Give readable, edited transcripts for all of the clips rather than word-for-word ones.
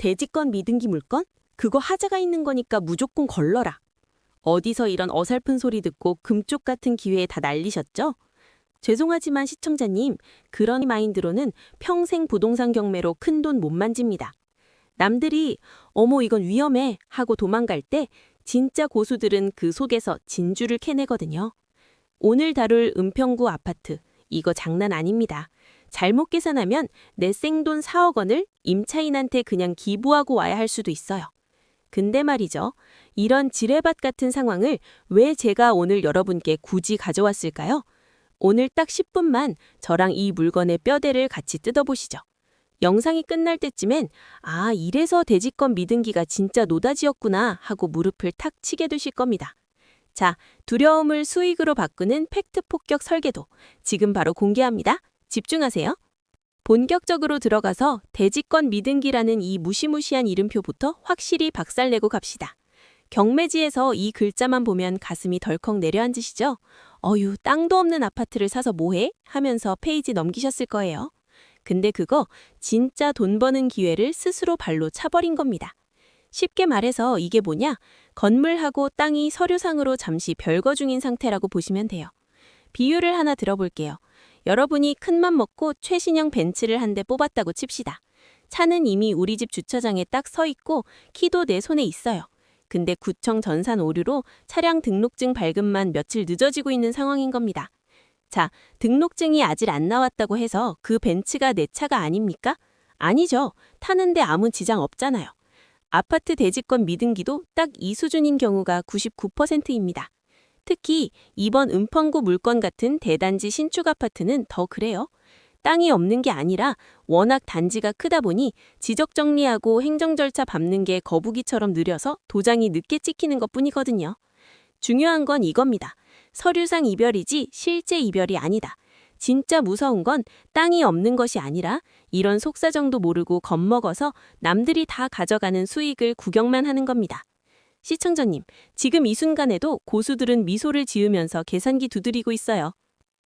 대지권 미등기 물건? 그거 하자가 있는 거니까 무조건 걸러라. 어디서 이런 어설픈 소리 듣고 금쪽 같은 기회에 다 날리셨죠? 죄송하지만 시청자님, 그런 마인드로는 평생 부동산 경매로 큰돈 못 만집니다. 남들이 어머 이건 위험해 하고 도망갈 때 진짜 고수들은 그 속에서 진주를 캐내거든요. 오늘 다룰 은평구 아파트, 이거 장난 아닙니다. 잘못 계산하면 내 생돈 4억 원을 임차인한테 그냥 기부하고 와야 할 수도 있어요. 근데 말이죠. 이런 지뢰밭 같은 상황을 왜 제가 오늘 여러분께 굳이 가져왔을까요? 오늘 딱 10분만 저랑 이 물건의 뼈대를 같이 뜯어보시죠. 영상이 끝날 때쯤엔 아, 이래서 대지권 미등기가 진짜 노다지였구나 하고 무릎을 탁 치게 되실 겁니다. 자, 두려움을 수익으로 바꾸는 팩트 폭격 설계도 지금 바로 공개합니다. 집중하세요. 본격적으로 들어가서 대지권 미등기라는 이 무시무시한 이름표부터 확실히 박살내고 갑시다. 경매지에서 이 글자만 보면 가슴이 덜컥 내려앉으시죠? 어휴, 땅도 없는 아파트를 사서 뭐해? 하면서 페이지 넘기셨을 거예요. 근데 그거 진짜 돈 버는 기회를 스스로 발로 차버린 겁니다. 쉽게 말해서 이게 뭐냐? 건물하고 땅이 서류상으로 잠시 별거 중인 상태라고 보시면 돼요. 비유를 하나 들어볼게요. 여러분이 큰맘 먹고 최신형 벤츠를 한 대 뽑았다고 칩시다. 차는 이미 우리 집 주차장에 딱 서 있고 키도 내 손에 있어요. 근데 구청 전산 오류로 차량 등록증 발급만 며칠 늦어지고 있는 상황인 겁니다. 자, 등록증이 아직 안 나왔다고 해서 그 벤츠가 내 차가 아닙니까? 아니죠. 타는데 아무 지장 없잖아요. 아파트 대지권 미등기도 딱 이 수준인 경우가 99%입니다. 특히 이번 은평구 물건 같은 대단지 신축 아파트는 더 그래요. 땅이 없는 게 아니라 워낙 단지가 크다 보니 지적 정리하고 행정 절차 밟는 게 거북이처럼 느려서 도장이 늦게 찍히는 것뿐이거든요. 중요한 건 이겁니다. 서류상 이별이지 실제 이별이 아니다. 진짜 무서운 건 땅이 없는 것이 아니라 이런 속사정도 모르고 겁먹어서 남들이 다 가져가는 수익을 구경만 하는 겁니다. 시청자님, 지금 이 순간에도 고수들은 미소를 지으면서 계산기 두드리고 있어요.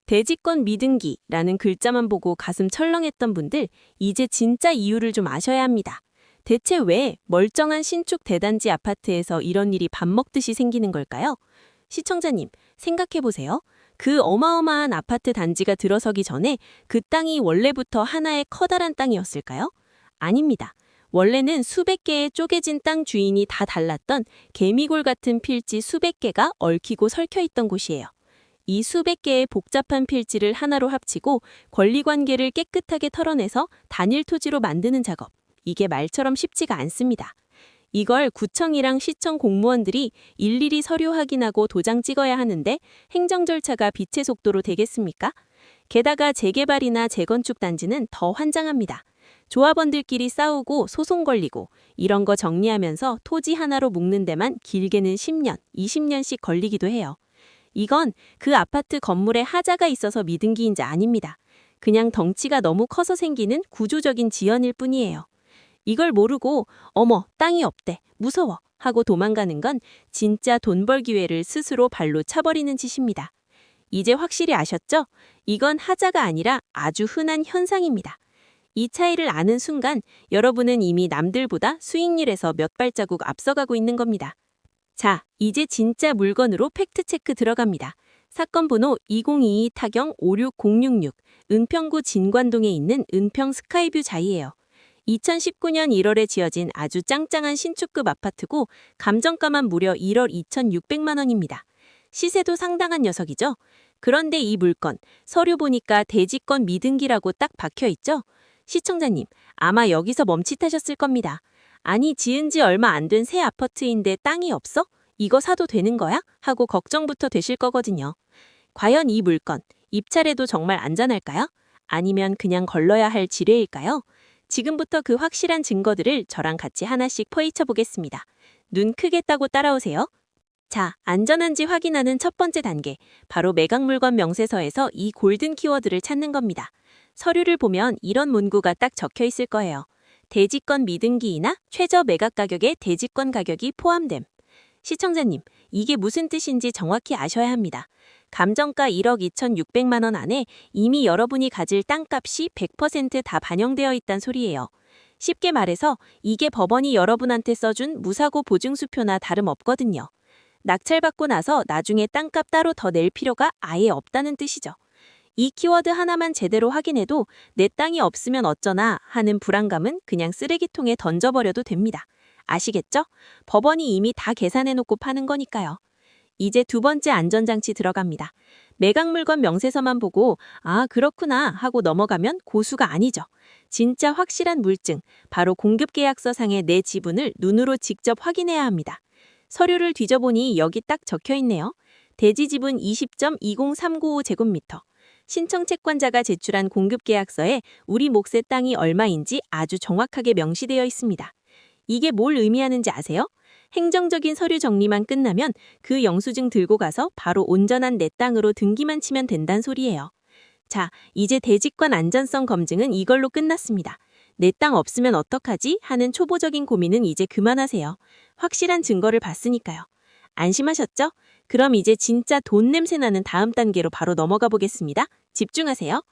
대지권 미등기라는 글자만 보고 가슴 철렁했던 분들, 이제 진짜 이유를 좀 아셔야 합니다. 대체 왜 멀쩡한 신축 대단지 아파트에서 이런 일이 밥 먹듯이 생기는 걸까요? 시청자님, 생각해보세요. 그 어마어마한 아파트 단지가 들어서기 전에 그 땅이 원래부터 하나의 커다란 땅이었을까요? 아닙니다. 원래는 수백 개의 쪼개진 땅 주인이 다 달랐던 개미골 같은 필지 수백 개가 얽히고 설켜 있던 곳이에요. 이 수백 개의 복잡한 필지를 하나로 합치고 권리관계를 깨끗하게 털어내서 단일 토지로 만드는 작업. 이게 말처럼 쉽지가 않습니다. 이걸 구청이랑 시청 공무원들이 일일이 서류 확인하고 도장 찍어야 하는데 행정 절차가 빛의 속도로 되겠습니까? 게다가 재개발이나 재건축 단지는 더 환장합니다. 조합원들끼리 싸우고 소송 걸리고 이런 거 정리하면서 토지 하나로 묶는 데만 길게는 10년, 20년씩 걸리기도 해요. 이건 그 아파트 건물에 하자가 있어서 미등기인지 아닙니다. 그냥 덩치가 너무 커서 생기는 구조적인 지연일 뿐이에요. 이걸 모르고 어머 땅이 없대 무서워 하고 도망가는 건 진짜 돈 벌 기회를 스스로 발로 차버리는 짓입니다. 이제 확실히 아셨죠? 이건 하자가 아니라 아주 흔한 현상입니다. 이 차이를 아는 순간 여러분은 이미 남들보다 수익률에서 몇 발자국 앞서가고 있는 겁니다. 자, 이제 진짜 물건으로 팩트체크 들어갑니다. 사건 번호 2022-5666 은평구 진관동에 있는 은평 스카이뷰 자이예요. 2019년 1월에 지어진 아주 짱짱한 신축급 아파트고 감정가만 무려 1억 2,600만 원입니다. 시세도 상당한 녀석이죠. 그런데 이 물건, 서류 보니까 대지권 미등기라고 딱 박혀있죠? 시청자님, 아마 여기서 멈칫하셨을 겁니다. 아니, 지은 지 얼마 안 된 새 아파트인데 땅이 없어? 이거 사도 되는 거야? 하고 걱정부터 되실 거거든요. 과연 이 물건, 입찰해도 정말 안전할까요? 아니면 그냥 걸러야 할 지뢰일까요? 지금부터 그 확실한 증거들을 저랑 같이 하나씩 파헤쳐 보겠습니다. 눈 크게 따고 따라오세요. 자, 안전한지 확인하는 첫 번째 단계, 바로 매각물건 명세서에서 이 골든 키워드를 찾는 겁니다. 서류를 보면 이런 문구가 딱 적혀 있을 거예요. 대지권 미등기이나 최저 매각 가격에 대지권 가격이 포함됨. 시청자님, 이게 무슨 뜻인지 정확히 아셔야 합니다. 감정가 1억 2,600만 원 안에 이미 여러분이 가질 땅값이 100% 다 반영되어 있단 소리예요. 쉽게 말해서 이게 법원이 여러분한테 써준 무사고 보증수표나 다름없거든요. 낙찰받고 나서 나중에 땅값 따로 더 낼 필요가 아예 없다는 뜻이죠. 이 키워드 하나만 제대로 확인해도 내 땅이 없으면 어쩌나 하는 불안감은 그냥 쓰레기통에 던져버려도 됩니다. 아시겠죠? 법원이 이미 다 계산해놓고 파는 거니까요. 이제 두 번째 안전장치 들어갑니다. 매각 물건 명세서만 보고 아 그렇구나 하고 넘어가면 고수가 아니죠. 진짜 확실한 물증, 바로 공급계약서상의 내 지분을 눈으로 직접 확인해야 합니다. 서류를 뒤져보니 여기 딱 적혀있네요. 대지 지분 20.20395제곱미터. 신청 채권자가 제출한 공급계약서에 우리 몫의 땅이 얼마인지 아주 정확하게 명시되어 있습니다. 이게 뭘 의미하는지 아세요? 행정적인 서류 정리만 끝나면 그 영수증 들고 가서 바로 온전한 내 땅으로 등기만 치면 된단 소리예요. 자, 이제 대지권 안전성 검증은 이걸로 끝났습니다. 내 땅 없으면 어떡하지? 하는 초보적인 고민은 이제 그만하세요. 확실한 증거를 봤으니까요. 안심하셨죠? 그럼 이제 진짜 돈 냄새 나는 다음 단계로 바로 넘어가 보겠습니다. 집중하세요.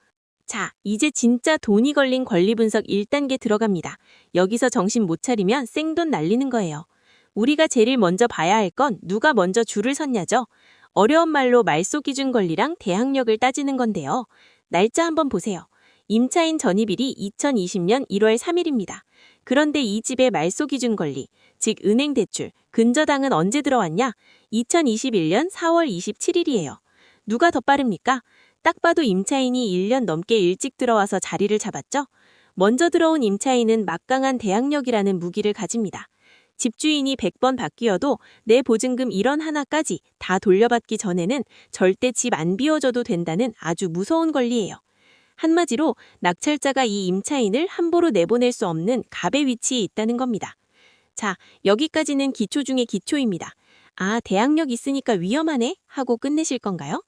자, 이제 진짜 돈이 걸린 권리분석 1단계 들어갑니다. 여기서 정신 못 차리면 생돈 날리는 거예요. 우리가 제일 먼저 봐야 할 건 누가 먼저 줄을 섰냐죠. 어려운 말로 말소기준 권리랑 대항력을 따지는 건데요. 날짜 한번 보세요. 임차인 전입일이 2020년 1월 3일입니다. 그런데 이 집의 말소기준 권리, 즉 은행 대출, 근저당은 언제 들어왔냐? 2021년 4월 27일이에요. 누가 더 빠릅니까? 딱 봐도 임차인이 1년 넘게 일찍 들어와서 자리를 잡았죠? 먼저 들어온 임차인은 막강한 대항력이라는 무기를 가집니다. 집주인이 100번 바뀌어도 내 보증금 1원 하나까지 다 돌려받기 전에는 절대 집 안 비워줘도 된다는 아주 무서운 권리예요. 한마디로 낙찰자가 이 임차인을 함부로 내보낼 수 없는 갑의 위치에 있다는 겁니다. 자, 여기까지는 기초 중의 기초입니다. 아, 대항력 있으니까 위험하네 하고 끝내실 건가요?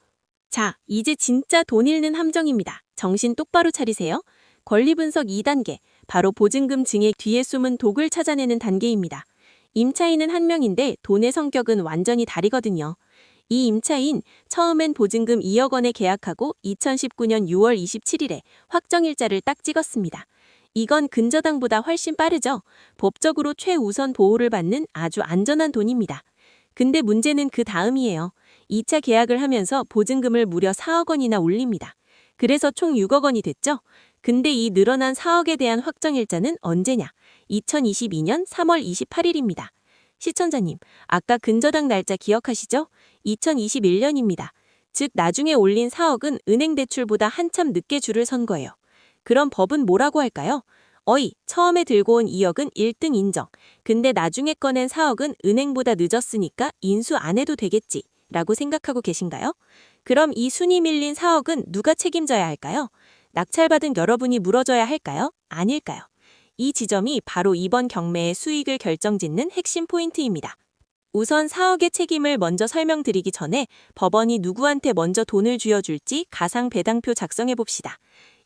자, 이제 진짜 돈 잃는 함정입니다. 정신 똑바로 차리세요. 권리분석 2단계, 바로 보증금 증액 뒤에 숨은 독을 찾아내는 단계입니다. 임차인은 한 명인데 돈의 성격은 완전히 다르거든요. 이 임차인 처음엔 보증금 2억 원에 계약하고 2019년 6월 27일에 확정일자를 딱 찍었습니다. 이건 근저당보다 훨씬 빠르죠. 법적으로 최우선 보호를 받는 아주 안전한 돈입니다. 근데 문제는 그 다음이에요. 2차 계약을 하면서 보증금을 무려 4억 원이나 올립니다. 그래서 총 6억 원이 됐죠. 근데 이 늘어난 4억에 대한 확정일자는 언제냐? 2022년 3월 28일입니다. 시청자님, 아까 근저당 날짜 기억하시죠? 2021년입니다. 즉 나중에 올린 4억은 은행 대출보다 한참 늦게 줄을 선 거예요. 그럼 법은 뭐라고 할까요? 어이, 처음에 들고 온 2억은 1등 인정. 근데 나중에 꺼낸 4억은 은행보다 늦었으니까 인수 안 해도 되겠지. 라고 생각하고 계신가요? 그럼 이 순위 밀린 4억은 누가 책임져야 할까요? 낙찰받은 여러분이 물어줘야 할까요? 아닐까요? 이 지점이 바로 이번 경매의 수익을 결정짓는 핵심 포인트입니다. 우선 4억의 책임을 먼저 설명드리기 전에 법원이 누구한테 먼저 돈을 쥐어줄지 가상 배당표 작성해봅시다.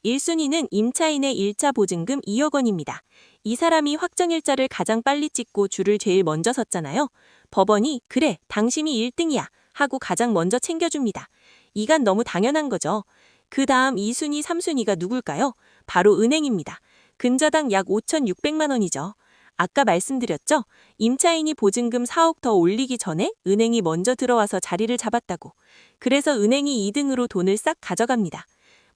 1순위는 임차인의 1차 보증금 2억 원입니다. 이 사람이 확정일자를 가장 빨리 찍고 줄을 제일 먼저 섰잖아요. 법원이 그래, 당신이 1등이야 하고 가장 먼저 챙겨줍니다. 이건 너무 당연한 거죠. 그 다음 2순위, 3순위가 누굴까요? 바로 은행입니다. 근저당 약 5,600만 원이죠. 아까 말씀드렸죠? 임차인이 보증금 4억 더 올리기 전에 은행이 먼저 들어와서 자리를 잡았다고. 그래서 은행이 2등으로 돈을 싹 가져갑니다.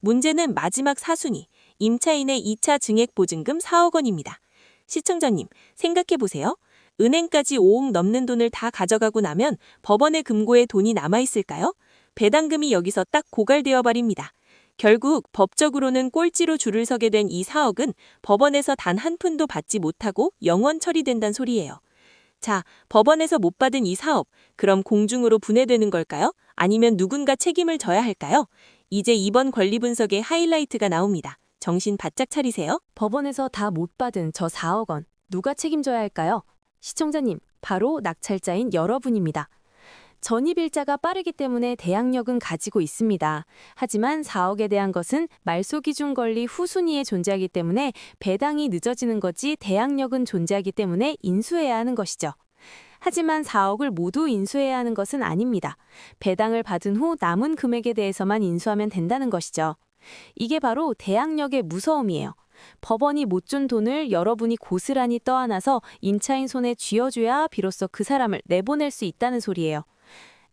문제는 마지막 4순위, 임차인의 2차 증액 보증금 4억 원입니다. 시청자님, 생각해보세요. 은행까지 5억 넘는 돈을 다 가져가고 나면 법원의 금고에 돈이 남아있을까요? 배당금이 여기서 딱 고갈되어 버립니다. 결국 법적으로는 꼴찌로 줄을 서게 된 이 4억은 법원에서 단 한 푼도 받지 못하고 영원 처리된단 소리예요. 자, 법원에서 못 받은 이 4억, 그럼 공중으로 분해되는 걸까요? 아니면 누군가 책임을 져야 할까요? 이제 이번 권리 분석의 하이라이트가 나옵니다. 정신 바짝 차리세요. 법원에서 다 못 받은 저 4억 원, 누가 책임져야 할까요? 시청자님, 바로 낙찰자인 여러분입니다. 전입일자가 빠르기 때문에 대항력은 가지고 있습니다. 하지만 4억에 대한 것은 말소기준 권리 후순위에 존재하기 때문에 배당이 늦어지는 거지 대항력은 존재하기 때문에 인수해야 하는 것이죠. 하지만 4억을 모두 인수해야 하는 것은 아닙니다. 배당을 받은 후 남은 금액에 대해서만 인수하면 된다는 것이죠. 이게 바로 대항력의 무서움이에요. 법원이 못 준 돈을 여러분이 고스란히 떠안아서 임차인 손에 쥐어줘야 비로소 그 사람을 내보낼 수 있다는 소리예요.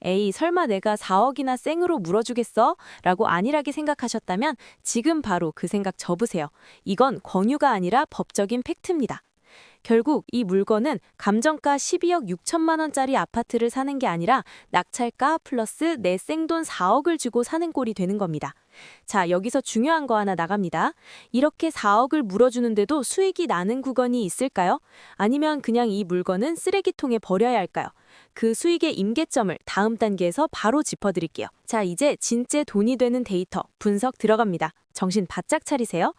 에이, 설마 내가 4억이나 생으로 물어주겠어? 라고 안일하게 생각하셨다면 지금 바로 그 생각 접으세요. 이건 권유가 아니라 법적인 팩트입니다. 결국 이 물건은 감정가 12억 6천만 원짜리 아파트를 사는 게 아니라 낙찰가 플러스 내 생돈 4억을 주고 사는 꼴이 되는 겁니다. 자, 여기서 중요한 거 하나 나갑니다. 이렇게 4억을 물어주는데도 수익이 나는 구간이 있을까요? 아니면 그냥 이 물건은 쓰레기통에 버려야 할까요? 그 수익의 임계점을 다음 단계에서 바로 짚어드릴게요. 자, 이제 진짜 돈이 되는 데이터 분석 들어갑니다. 정신 바짝 차리세요.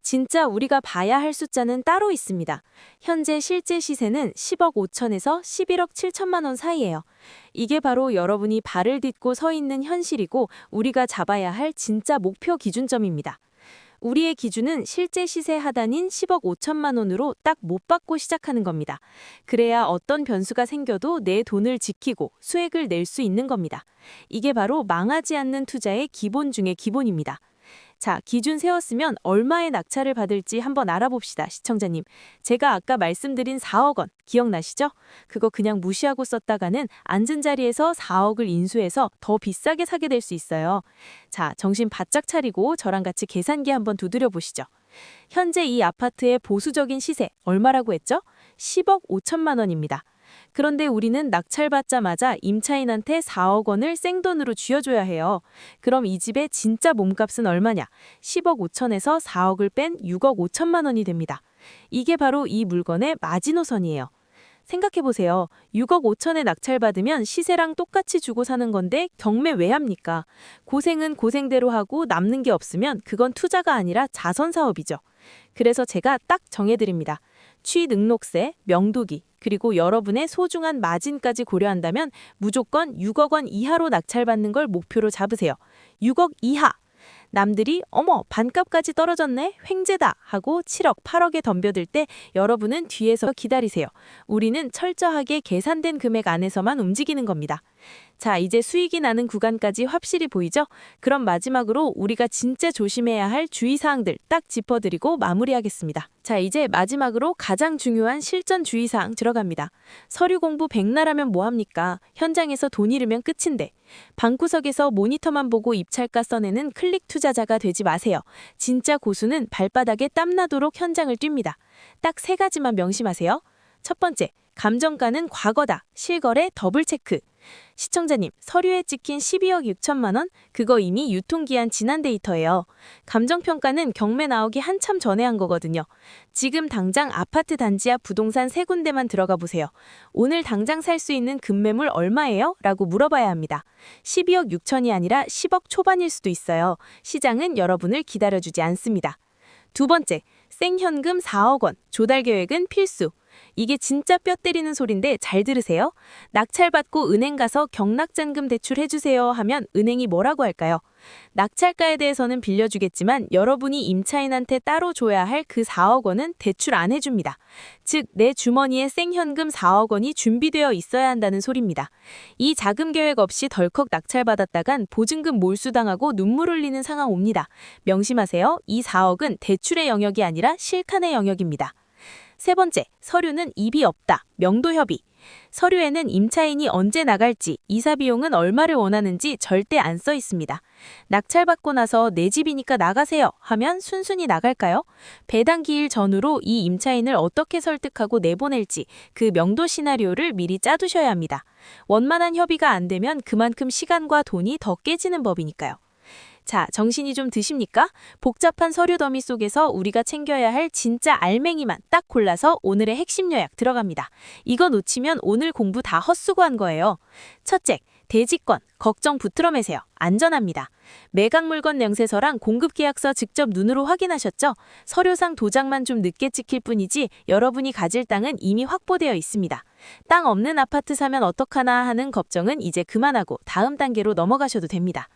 진짜 우리가 봐야 할 숫자는 따로 있습니다. 현재 실제 시세는 10억 5천에서 11억 7천만 원 사이예요. 이게 바로 여러분이 발을 딛고 서 있는 현실이고 우리가 잡아야 할 진짜 목표 기준점입니다. 우리의 기준은 실제 시세 하단인 10억 5천만 원으로 딱 못 받고 시작하는 겁니다. 그래야 어떤 변수가 생겨도 내 돈을 지키고 수익을 낼 수 있는 겁니다. 이게 바로 망하지 않는 투자의 기본 중의 기본입니다. 자, 기준 세웠으면 얼마의 낙찰을 받을지 한번 알아봅시다, 시청자님. 제가 아까 말씀드린 4억 원 기억나시죠? 그거 그냥 무시하고 썼다가는 앉은 자리에서 4억을 인수해서 더 비싸게 사게 될 수 있어요. 자, 정신 바짝 차리고 저랑 같이 계산기 한번 두드려 보시죠. 현재 이 아파트의 보수적인 시세 얼마라고 했죠? 10억 5천만 원입니다. 그런데 우리는 낙찰받자마자 임차인한테 4억 원을 생돈으로 쥐어줘야 해요. 그럼 이 집의 진짜 몸값은 얼마냐? 10억 5천에서 4억을 뺀 6억 5천만 원이 됩니다. 이게 바로 이 물건의 마지노선이에요. 생각해보세요. 6억 5천에 낙찰받으면 시세랑 똑같이 주고 사는 건데 경매 왜 합니까? 고생은 고생대로 하고 남는 게 없으면 그건 투자가 아니라 자선사업이죠. 그래서 제가 딱 정해드립니다. 취등록세, 명도기, 그리고 여러분의 소중한 마진까지 고려한다면 무조건 6억 원 이하로 낙찰받는 걸 목표로 잡으세요. 6억 이하! 남들이 어머 반값까지 떨어졌네 횡재다 하고 7억 8억에 덤벼들 때 여러분은 뒤에서 기다리세요. 우리는 철저하게 계산된 금액 안에서만 움직이는 겁니다. 자, 이제 수익이 나는 구간까지 확실히 보이죠? 그럼 마지막으로 우리가 진짜 조심해야 할 주의사항들 딱 짚어드리고 마무리하겠습니다. 자, 이제 마지막으로 가장 중요한 실전 주의사항 들어갑니다. 서류 공부 백날하면 뭐합니까? 현장에서 돈 잃으면 끝인데. 방구석에서 모니터만 보고 입찰가 써내는 클릭 투자자가 되지 마세요. 진짜 고수는 발바닥에 땀나도록 현장을 뜁니다. 딱 3가지만 명심하세요. 첫 번째, 감정가는 과거다. 실거래 더블체크. 시청자님, 서류에 찍힌 12억 6천만 원? 그거 이미 유통기한 지난 데이터예요. 감정평가는 경매 나오기 한참 전에 한 거거든요. 지금 당장 아파트 단지 앞 부동산 3군데만 들어가 보세요. 오늘 당장 살 수 있는 급매물 얼마예요? 라고 물어봐야 합니다. 12억 6천이 아니라 10억 초반일 수도 있어요. 시장은 여러분을 기다려주지 않습니다. 두 번째, 생현금 4억 원, 조달 계획은 필수. 이게 진짜 뼈 때리는 소린데 잘 들으세요. 낙찰받고 은행 가서 경락잔금 대출해주세요 하면 은행이 뭐라고 할까요? 낙찰가에 대해서는 빌려주겠지만 여러분이 임차인한테 따로 줘야 할 그 4억 원은 대출 안 해줍니다. 즉, 내 주머니에 생현금 4억 원이 준비되어 있어야 한다는 소리입니다. 이 자금 계획 없이 덜컥 낙찰받았다간 보증금 몰수당하고 눈물 흘리는 상황 옵니다. 명심하세요. 이 4억은 대출의 영역이 아니라 실칸의 영역입니다. 세 번째, 서류는 입이 없다. 명도협의. 서류에는 임차인이 언제 나갈지, 이사 비용은 얼마를 원하는지 절대 안 써 있습니다. 낙찰받고 나서 내 집이니까 나가세요 하면 순순히 나갈까요? 배당 기일 전후로 이 임차인을 어떻게 설득하고 내보낼지 그 명도 시나리오를 미리 짜두셔야 합니다. 원만한 협의가 안 되면 그만큼 시간과 돈이 더 깨지는 법이니까요. 자, 정신이 좀 드십니까? 복잡한 서류 더미 속에서 우리가 챙겨야 할 진짜 알맹이만 딱 골라서 오늘의 핵심 요약 들어갑니다. 이거 놓치면 오늘 공부 다 헛수고한 거예요. 첫째, 대지권, 걱정 붙들어 매세요. 안전합니다. 매각 물건 명세서랑 공급계약서 직접 눈으로 확인하셨죠? 서류상 도장만 좀 늦게 찍힐 뿐이지 여러분이 가질 땅은 이미 확보되어 있습니다. 땅 없는 아파트 사면 어떡하나 하는 걱정은 이제 그만하고 다음 단계로 넘어가셔도 됩니다.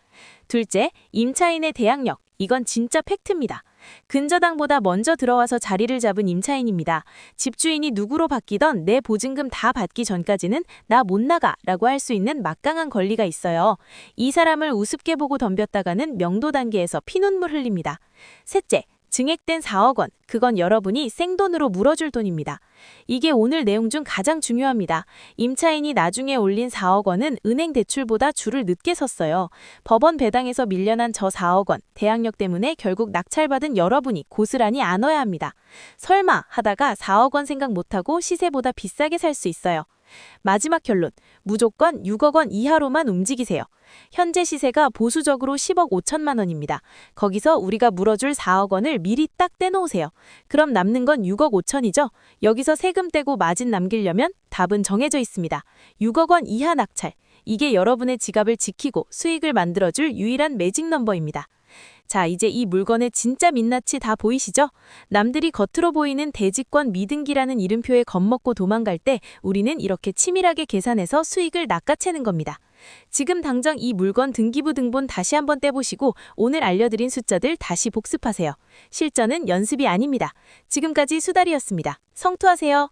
둘째, 임차인의 대항력. 이건 진짜 팩트입니다. 근저당보다 먼저 들어와서 자리를 잡은 임차인입니다. 집주인이 누구로 바뀌던 내 보증금 다 받기 전까지는 나 못 나가 라고 할 수 있는 막강한 권리가 있어요. 이 사람을 우습게 보고 덤볐다가는 명도 단계에서 피눈물 흘립니다. 셋째, 증액된 4억 원, 그건 여러분이 생돈으로 물어줄 돈입니다. 이게 오늘 내용 중 가장 중요합니다. 임차인이 나중에 올린 4억 원은 은행 대출보다 줄을 늦게 섰어요. 법원 배당에서 밀려난 저 4억 원, 대항력 때문에 결국 낙찰받은 여러분이 고스란히 안아야 합니다. 설마 하다가 4억 원 생각 못하고 시세보다 비싸게 살 수 있어요. 마지막 결론, 무조건 6억 원 이하로만 움직이세요. 현재 시세가 보수적으로 10억 5천만 원입니다. 거기서 우리가 물어줄 4억 원을 미리 딱 떼놓으세요. 그럼 남는 건 6억 5천이죠? 여기서 세금 떼고 마진 남기려면 답은 정해져 있습니다. 6억 원 이하 낙찰. 이게 여러분의 지갑을 지키고 수익을 만들어줄 유일한 매직 넘버입니다. 자, 이제 이 물건의 진짜 민낯이 다 보이시죠? 남들이 겉으로 보이는 대지권 미등기라는 이름표에 겁먹고 도망갈 때 우리는 이렇게 치밀하게 계산해서 수익을 낚아채는 겁니다. 지금 당장 이 물건 등기부 등본 다시 한번 떼보시고 오늘 알려드린 숫자들 다시 복습하세요. 실전은 연습이 아닙니다. 지금까지 수달이었습니다. 성투하세요.